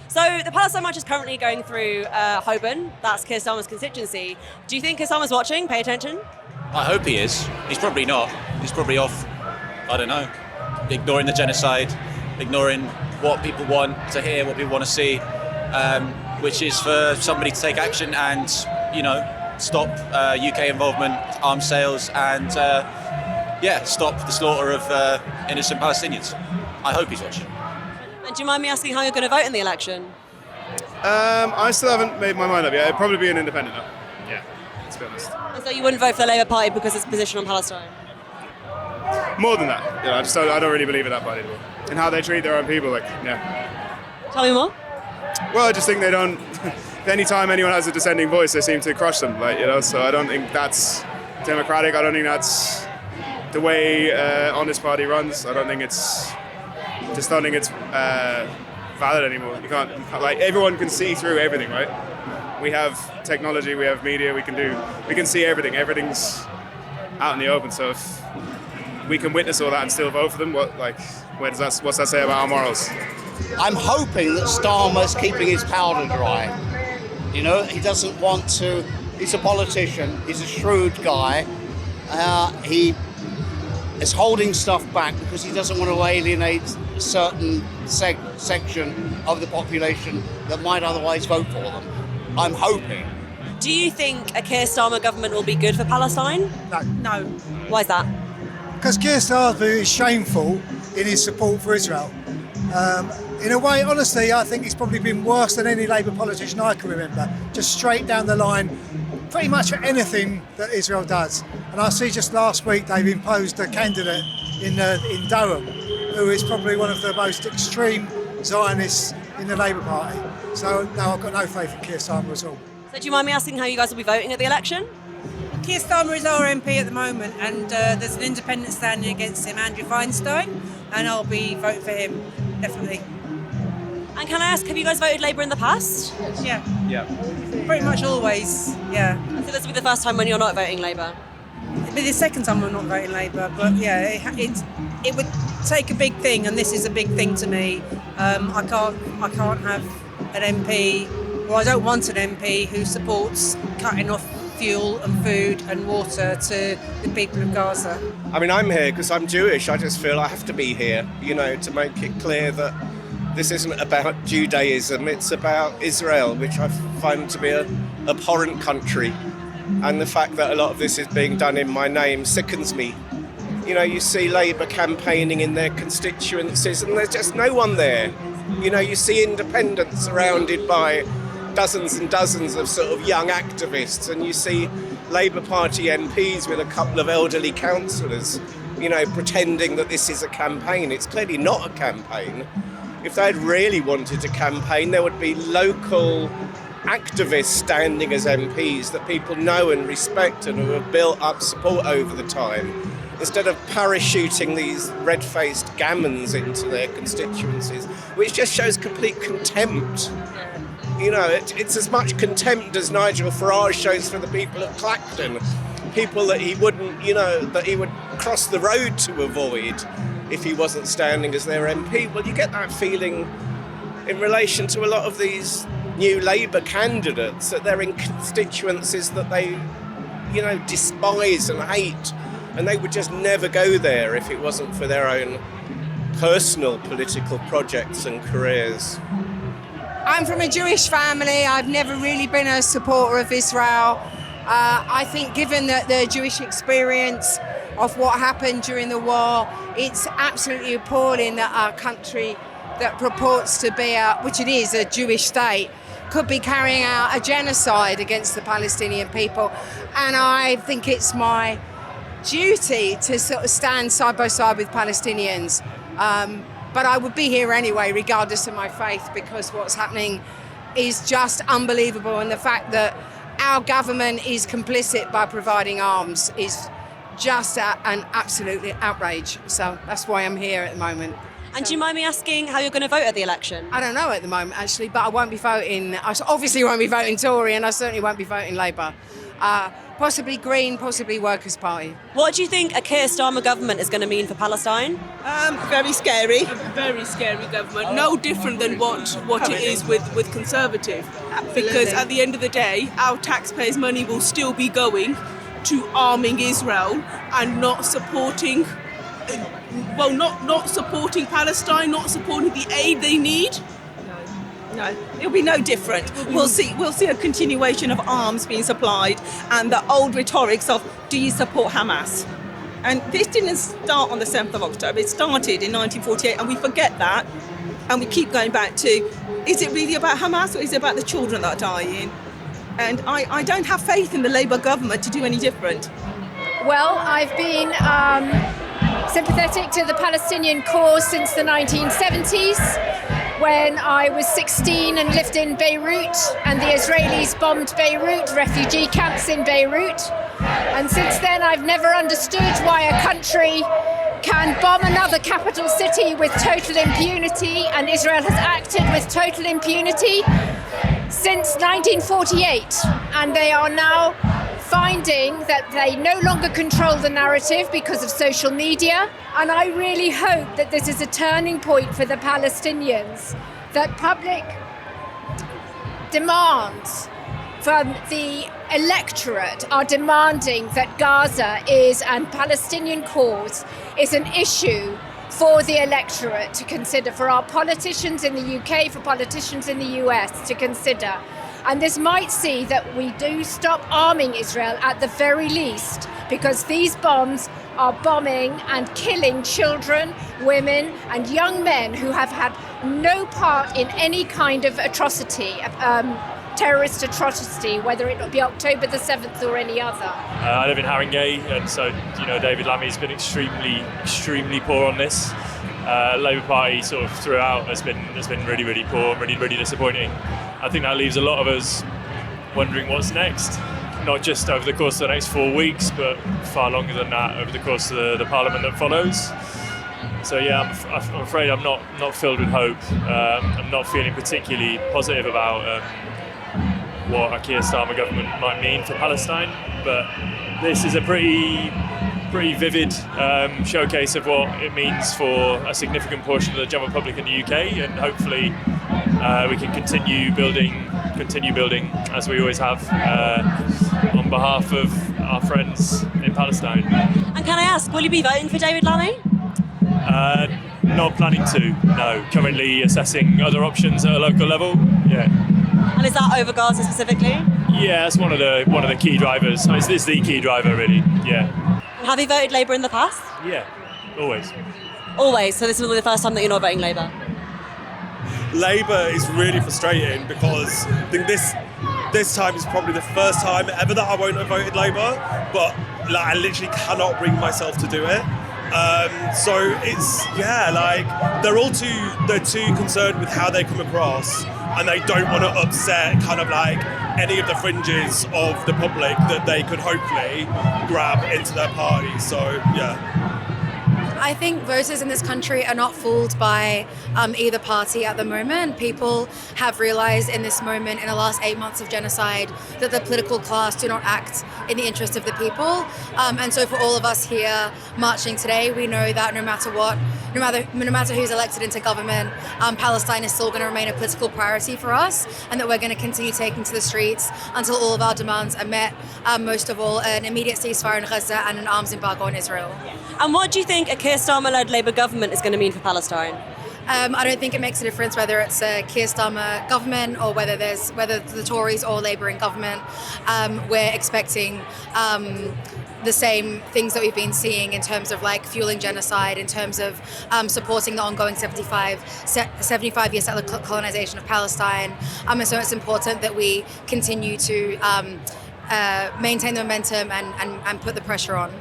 So the Palestine March is currently going through Holborn. That's Keir Starmer's constituency. Do you think Keir Starmer's watching? Pay attention? I hope he is. He's probably not. He's probably off, I don't know, ignoring the genocide, ignoring what people want to hear, what people want to see, which is for somebody to take action and, stop UK involvement, arms sales, and stop the slaughter of innocent Palestinians. I hope he's watching. And do you mind me asking how you're going to vote in the election? I still haven't made my mind up yet. It'd probably be an independent now. Yeah, let's be honest. And so you wouldn't vote for the Labour Party because of its position on Palestine? More than that. I don't really believe in that party anymore. And how they treat their own people, Tell me more. Well, I just think they don't. Anytime anyone has a dissenting voice, they seem to crush them. So I don't think that's democratic. I don't think that's the way Honest Party runs. I don't think it's valid anymore. You can't everyone can see through everything, right? We have technology, we have media, we can see everything. Everything's out in the open. So if we can witness all that and still vote for them, what's that say about our morals? I'm hoping that Starmer's keeping his powder dry. He doesn't want to. He's a politician. He's a shrewd guy. He is holding stuff back because he doesn't want to alienate a certain section of the population that might otherwise vote for them. I'm hoping. Do you think a Keir Starmer government will be good for Palestine? No. Why is that? Because Keir Starmer is shameful in his support for Israel. In a way, honestly, I think he's probably been worse than any Labour politician I can remember. Just straight down the line, pretty much for anything that Israel does. And I see just last week they've imposed a candidate in Durham who is probably one of the most extreme Zionists in the Labour Party. So no, I've got no faith in Keir Starmer at all. So do you mind me asking how you guys will be voting at the election? Keir Starmer is our MP at the moment, and there's an independent standing against him, Andrew Feinstein, and I'll be voting for him, definitely. And can I ask, have you guys voted Labour in the past? Yeah. Yeah. Pretty much always, yeah. So this will be the first time when you're not voting Labour? It'll be the second time I'm not voting Labour, but yeah, it would take a big thing, and this is a big thing to me. I can't have an MP, or I don't want an MP who supports cutting off fuel and food and water to the people of Gaza. I mean, I'm here because I'm Jewish. I just feel I have to be here, to make it clear that this isn't about Judaism, it's about Israel, which I find to be an abhorrent country. And the fact that a lot of this is being done in my name sickens me. You see Labour campaigning in their constituencies and there's just no one there. You see independents surrounded by dozens and dozens of sort of young activists, and you see Labour Party MPs with a couple of elderly councillors, pretending that this is a campaign. It's clearly not a campaign. If they'd really wanted to campaign, there would be local activists standing as MPs that people know and respect and who have built up support over the time, instead of parachuting these red-faced gammons into their constituencies, which just shows complete contempt. It's as much contempt as Nigel Farage shows for the people of Clacton, people that he wouldn't, that he would cross the road to avoid if he wasn't standing as their MP. Well, you get that feeling in relation to a lot of these new Labour candidates, that they're in constituencies that they, despise and hate, and they would just never go there if it wasn't for their own personal political projects and careers. I'm from a Jewish family. I've never really been a supporter of Israel. I think given the Jewish experience of what happened during the war, it's absolutely appalling that our country that purports to be, which it is, a Jewish state, could be carrying out a genocide against the Palestinian people. And I think it's my duty to sort of stand side by side with Palestinians. But I would be here anyway, regardless of my faith, because what's happening is just unbelievable. And the fact that our government is complicit by providing arms is just an absolutely outrage. So that's why I'm here at the moment. And do you mind me asking how you're going to vote at the election? I don't know at the moment, actually, but I won't be voting. I obviously won't be voting Tory, and I certainly won't be voting Labour. possibly Green, possibly Workers' Party. What do you think a Keir Starmer government is going to mean for Palestine? Very scary. A very scary government. No different than what it is with Conservative. Because at the end of the day, our taxpayers' money will still be going to arming Israel and not supporting, not supporting Palestine, not supporting the aid they need. No, it'll be no different. We'll see a continuation of arms being supplied and the old rhetorics of, do you support Hamas? And this didn't start on the 7th of October, it started in 1948 and we forget that and we keep going back to, is it really about Hamas or is it about the children that are dying? And I don't have faith in the Labour government to do any different. Well, I've been sympathetic to the Palestinian cause since the 1970s. When I was 16 and lived in Beirut and the Israelis bombed Beirut, refugee camps in Beirut. And since then I've never understood why a country can bomb another capital city with total impunity, and Israel has acted with total impunity since 1948. And they are now finding that they no longer control the narrative because of social media. And I really hope that this is a turning point for the Palestinians, that public demands from the electorate are demanding that Gaza is, and Palestinian cause is an issue for the electorate to consider, for our politicians in the UK, for politicians in the US to consider. And this might see that we do stop arming Israel at the very least, because these bombs are bombing and killing children, women and young men who have had no part in any kind of atrocity, terrorist atrocity, whether it be October the 7th or any other. I live in Haringey, and so David Lammy's been extremely poor on this. Labour Party sort of throughout has been really poor, really disappointing. I think that leaves a lot of us wondering what's next, not just over the course of the next 4 weeks, but far longer than that, over the course of the Parliament that follows. So yeah, I'm afraid I'm not filled with hope. I'm not feeling particularly positive about what a Keir Starmer government might mean for Palestine, but this is a pretty vivid showcase of what it means for a significant portion of the general public in the UK, and hopefully we can continue building as we always have on behalf of our friends in Palestine. And can I ask, will you be voting for David Lammy? Not planning to, no. Currently assessing other options at a local level. Yeah. And is that over Gaza specifically? Yeah, it's one of the key drivers. It's the key driver, really. Yeah. Have you voted Labour in the past? Yeah, always. Always. So this will be the first time that you're not voting Labour. Labour is really frustrating because I think this time is probably the first time ever that I won't have voted Labour, but I literally cannot bring myself to do it. So it's they're too concerned with how they come across, and they don't want to upset kind of like any of the fringes of the public that they could hopefully grab into their party. So yeah. I think voters in this country are not fooled by either party at the moment. People have realised in this moment, in the last 8 months of genocide, that the political class do not act in the interest of the people. And so for all of us here marching today, we know that no matter what, no matter who's elected into government, Palestine is still going to remain a political priority for us, and that we're going to continue taking to the streets until all of our demands are met, most of all an immediate ceasefire in Gaza and an arms embargo on Israel. And what do you think a Keir Starmer-led Labour government is going to mean for Palestine? I don't think it makes a difference whether it's a Keir Starmer government or whether the Tories or Labour in government. We're expecting the same things that we've been seeing in terms of like fueling genocide, in terms of supporting the ongoing 75-year settler colonization of Palestine. And so it's important that we continue to maintain the momentum and put the pressure on.